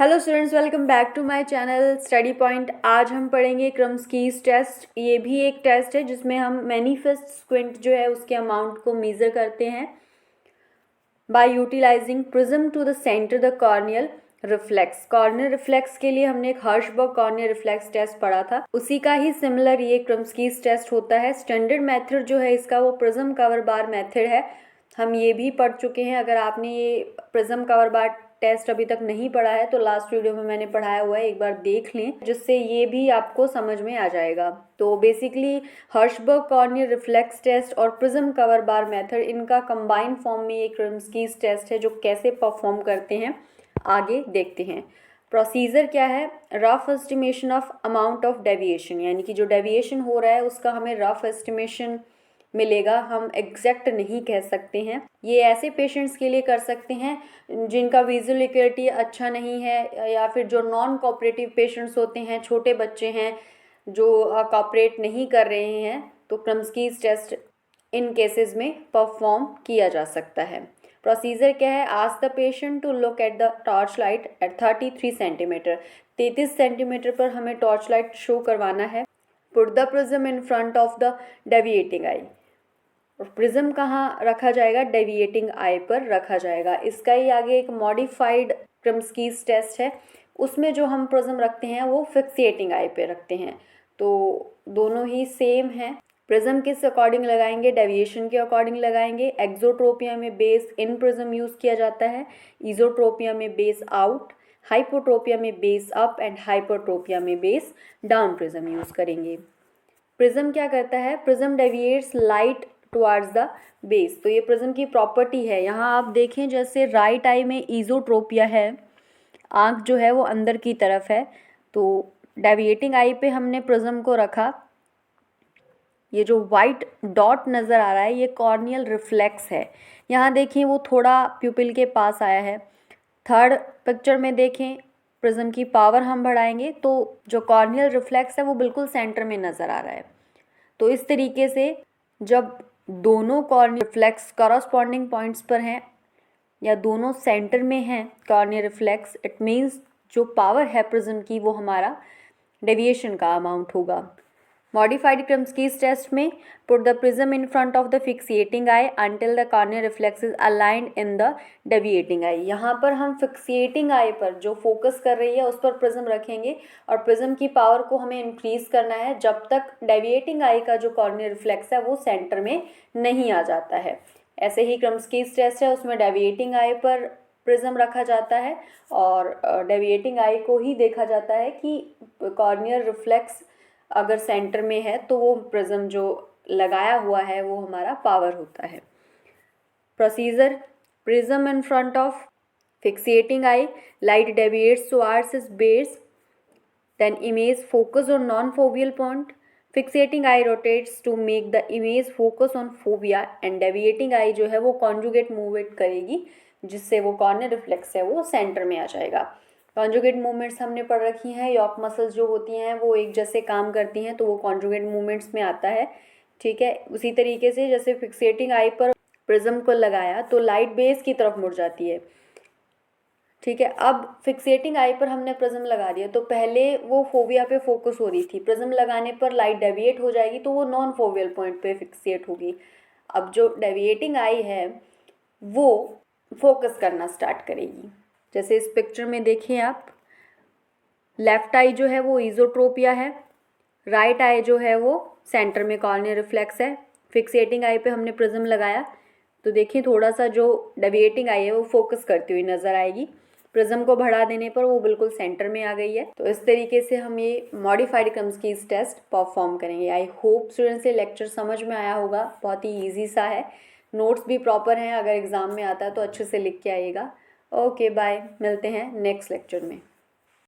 Hello students, welcome back to my channel study point. आज हम पढ़ेंगे क्रम्सकीज टेस्ट। ये भी एक टेस्ट है जिसमें हम मैनिफेस्ट स्क्विंट जो है उसके अमाउंट को मेज़र करते हैं by utilising prism to the centre the corneal reflex. Corneal reflex के लिए हमने एक हर्शबर्ग कॉर्नियल रिफ्लेक्स टेस्ट पढ़ा था, उसी का ही सिमिलर ये क्रम्सकीज टेस्ट होता है। स्टैंडर्ड मेथड जो है इसका वो प्रिज्म कवर बार मेथड है। हम ये भी पढ़ चुके हैं। अगर आपने ये प्रिज्म कवर बार टेस्ट अभी तक नहीं पढ़ा है तो लास्ट वीडियो में मैंने पढ़ाया हुआ है, एक बार देख लें, जिससे ये भी आपको समझ में आ जाएगा। तो बेसिकली हर्शबर्ग कॉर्नियल रिफ्लेक्स टेस्ट और प्रिज्म कवर बार मेथड, इनका कंबाइंड फॉर्म में ये क्रम्सकीज टेस्ट है जो कैसे परफॉर्म करते हैं आगे देखते हैं। प्रोसीजर क्या है? Rough estimation of amount of deviation, यानी कि जो डेविएशन हो रहा है उसका हमें रफ एस्टिमेशन मिलेगा, हम एग्जैक्ट नहीं कह सकते हैं। ये ऐसे पेशेंट्स के लिए कर सकते हैं जिनका विजुअल एक्यूरेटी अच्छा नहीं है, या फिर जो नॉन कोऑपरेटिव पेशेंट्स होते हैं, छोटे बच्चे हैं जो कोऑपरेट नहीं कर रहे हैं, तो क्रम्सकीज टेस्ट इन केसेस में परफॉर्म किया जा सकता है। प्रोसीजर क्या है? Ask the patient to look at the torch light at 33 centimetre. 33 centimetre पर हमें टॉर्च लाइट शो करवाना है। Put the prism in front of the deviating eye. Prism कहाँ रखा जाएगा? डेविएटिंग आई पर रखा जाएगा। इसका ही आगे एक मॉडिफाइड क्रम्सकीज टेस्ट है, उसमें जो हम प्रिज्म रखते हैं वो फिक्सिएटिंग आई पे रखते हैं। तो दोनों ही सेम है। प्रिज्म किस अकॉर्डिंग लगाएंगे? डेविएशन के अकॉर्डिंग लगाएंगे। एक्सोट्रोपिया में बेस इन प्रिज्म यूज़ किया जाता है, इजोट्रोपिया में बेस आउट, हाइपोट्रोपिया में बेस अप एंड हाइपरट्रोपिया में बेस डाउन प्रिज्म यूज़ करेंगे। प्रिज्म क्या करता है? Prism deviates light towards the base. तो ये प्रिज्म की प्रॉपर्टी है। यहाँ आप देखें, जैसे राइट आई में इजोट्रोपिया है, आँख जो है वो अंदर की तरफ है, तो डेविएटिंग आई पे हमने प्रिज्म को रखा। ये जो वाइट डॉट नज़र आ रहा है ये कॉर्नियल रिफ्लेक्स है। यहाँ देखें वो थोड़ा प्यूपिल के पास आया है। थर्ड पिक्चर में देखें, प्रिज्म की पावर हम बढ़ाएंगे तो जो कॉर्नियल रिफ्लेक्स है वो बिल्कुल सेंटर में नज़र आ रहा है। तो इस तरीके से जब दोनों कॉर्नियल रिफ्लेक्स करस्पॉन्डिंग पॉइंट्स पर हैं या दोनों सेंटर में हैं कॉर्नियल रिफ्लेक्स, इट मीन्स जो पावर है प्रिज्म की वो हमारा डेविएशन का अमाउंट होगा। मॉडिफाइड क्रम्सकीज टेस्ट में put the prism in front of the fixating eye until the corneal reflex is aligned in the deviating eye. यहाँ पर हम फिक्सिएटिंग आई पर जो फोकस कर रही है उस पर प्रिज्म रखेंगे और प्रिज्म की पावर को हमें इंक्रीज करना है जब तक डेविएटिंग आई का जो कॉर्नियल रिफ्लेक्स है वो सेंटर में नहीं आ जाता है। ऐसे ही क्रम्सकीज टेस्ट है, उसमें डेविएटिंग आई पर प्रिज्म रखा जाता है और डेविएटिंग आई को ही देखा जाता है कि कॉर्नियल रिफ्लेक्स अगर सेंटर में है तो वो प्रिज्म जो लगाया हुआ है वो हमारा पावर होता है। Procedure: prism in front of fixating eye, light deviates towards its base, then image focus on non foveal point, fixating eye rotates to make the image focus on fovea and deviating eye जो है वो conjugate movement करेगी जिससे वो corneal reflex है वो centre में आ जाएगा। कॉन्जुगेट मूवमेंट्स हमने पढ़ रखी हैं। यॉक मसल्स जो होती हैं वो एक जैसे काम करती हैं तो वो कॉन्जुगेट मूवमेंट्स में आता है, ठीक है। उसी तरीके से जैसे फिक्सेटिंग आई पर प्रिज्म को लगाया तो लाइट बेस की तरफ मुड़ जाती है, ठीक है। अब फिक्सेटिंग आई पर हमने प्रिज्म लगा दिया तो पहले वो फोविया पे फोकस हो रही थी, प्रिज्म लगाने पर लाइट डेविएट हो जाएगी तो वो नॉन फोवियल पॉइंट पे फिक्सेट होगी। अब जो डेविएटिंग आई है वो फोकस करना स्टार्ट करेगी। जैसे इस पिक्चर में देखिए आप, लेफ्ट आई जो है वो इजोट्रोपिया है, राइट आई जो है वो सेंटर में कॉर्नियल रिफ्लेक्स है। फिक्सेटिंग आई पे हमने प्रिज्म लगाया तो देखिए थोड़ा सा जो डेविएटिंग आई है वो फोकस करती हुई नज़र आएगी। प्रिज्म को बढ़ा देने पर वो बिल्कुल सेंटर में आ गई है। तो इस तरीके से हम ये मॉडिफाइड क्रम्सकीज टेस्ट परफॉर्म करेंगे। आई होप स्टूडेंट्स से लेक्चर समझ में आया होगा, बहुत ही ईजी सा है, नोट्स भी प्रॉपर हैं, अगर एग्ज़ाम में आता है तो अच्छे से लिख के आइएगा। ओके बाय, मिलते हैं नेक्स्ट लेक्चर में।